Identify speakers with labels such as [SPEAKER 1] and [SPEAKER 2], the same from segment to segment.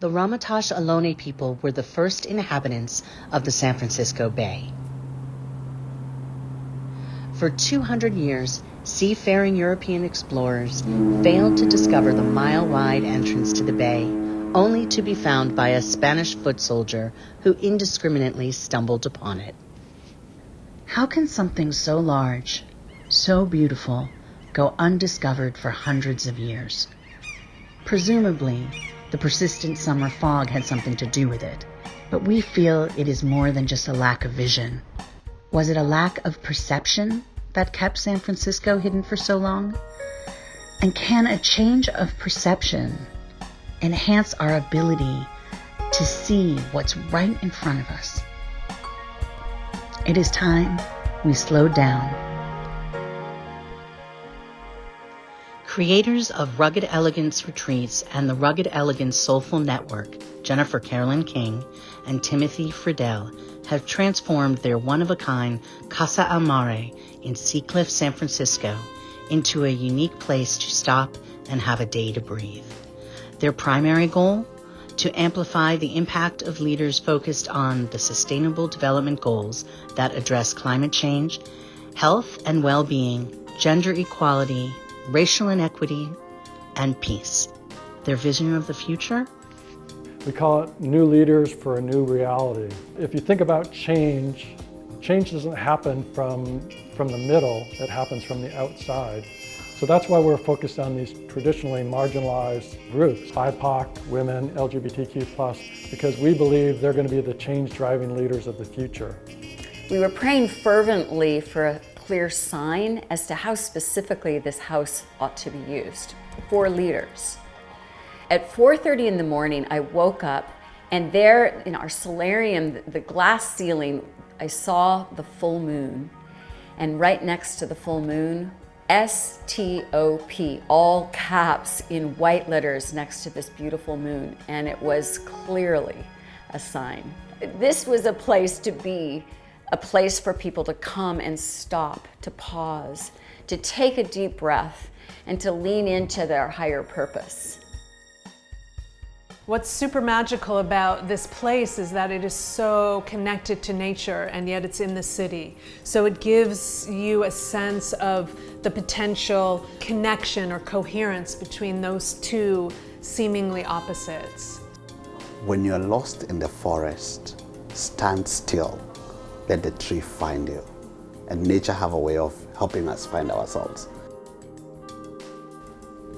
[SPEAKER 1] The Ramaytush Ohlone people were the first inhabitants of the San Francisco Bay. For 200 years, seafaring European explorers failed to discover the mile-wide entrance to the bay, only to be found by a Spanish foot soldier who indiscriminately stumbled upon it. How can something so large, so beautiful, go undiscovered for hundreds of years? Presumably, the persistent summer fog had something to do with it, but we feel it is more than just a lack of vision. Was it a lack of perception that kept San Francisco hidden for so long? And can a change of perception enhance our ability to see what's right in front of us? It is time we slowed down. Creators of Rugged Elegance Retreats and the Rugged Elegance Soulful Network, Jennifer Carolyn King and Timothy Friedel, have transformed their one-of-a-kind Casa al Mare in Seacliff, San Francisco, into a unique place to stop and have a day to breathe. Their primary goal? To amplify the impact of leaders focused on the Sustainable Development Goals that address climate change, health and well-being, gender equality, racial inequity, and peace. Their vision of the future?
[SPEAKER 2] We call it New Leaders for a New Reality. If you think about change, change doesn't happen from the middle, it happens from the outside. So that's why we're focused on these traditionally marginalized groups, BIPOC, women, LGBTQ+, because we believe they're going to be the change-driving leaders of the future.
[SPEAKER 3] We were praying fervently for a clear sign as to how specifically this house ought to be used for leaders. At 4:30 in the morning, I woke up, and there in our solarium, the glass ceiling, I saw the full moon. And right next to the full moon, STOP, all caps in white letters next to this beautiful moon. And it was clearly a sign. This was a place to be, a place for people to come and stop, to pause, to take a deep breath, and to lean into their higher purpose.
[SPEAKER 4] What's super magical about this place is that it is so connected to nature, and yet it's in the city. So it gives you a sense of the potential connection or coherence between those two seemingly opposites.
[SPEAKER 5] When you're lost in the forest, stand still. Let the tree find you. And nature have a way of helping us find ourselves.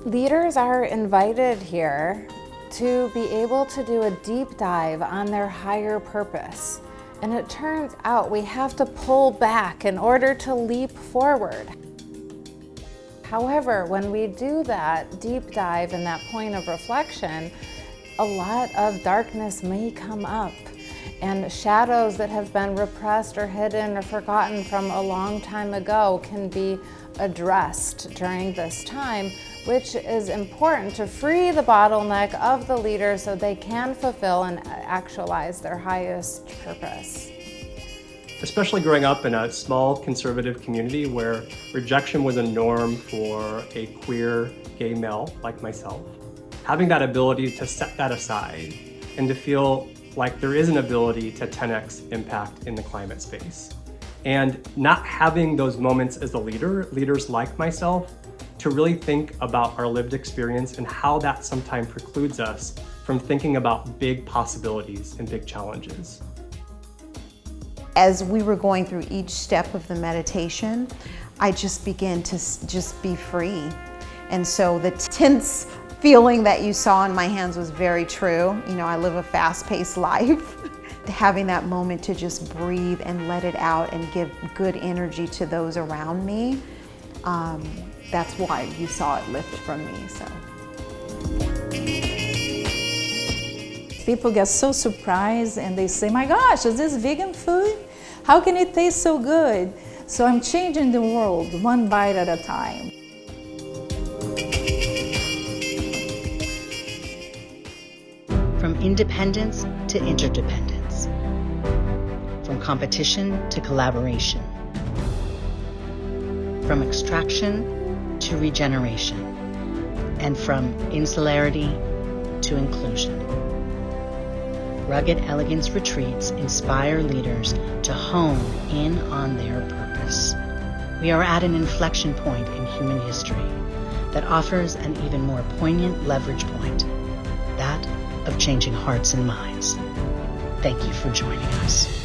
[SPEAKER 6] Leaders are invited here to be able to do a deep dive on their higher purpose. And it turns out we have to pull back in order to leap forward. However, when we do that deep dive and that point of reflection, a lot of darkness may come up, and shadows that have been repressed or hidden or forgotten from a long time ago can be addressed during this time, which is important to free the bottleneck of the leader so they can fulfill and actualize their highest purpose.
[SPEAKER 7] Especially growing up in a small conservative community where rejection was a norm for a queer gay male like myself, having that ability to set that aside and to feel like there is an ability to 10x impact in the climate space. And not having those moments as a leader, leaders like myself, to really think about our lived experience and how that sometimes precludes us from thinking about big possibilities and big challenges.
[SPEAKER 8] As we were going through each step of the meditation, I just began to just be free. And so the tense feeling that you saw in my hands was very true. You know, I live a fast-paced life. Having that moment to just breathe and let it out and give good energy to those around me, that's why you saw it lift from me. So.
[SPEAKER 9] People get so surprised and they say, my gosh, is this vegan food? How can it taste so good? So I'm changing the world one bite at a time.
[SPEAKER 1] From independence to interdependence. From competition to collaboration. From extraction to regeneration. And from insularity to inclusion. Rugged Elegance Retreats inspire leaders to hone in on their purpose. We are at an inflection point in human history that offers an even more poignant leverage point, that of changing hearts and minds. Thank you for joining us.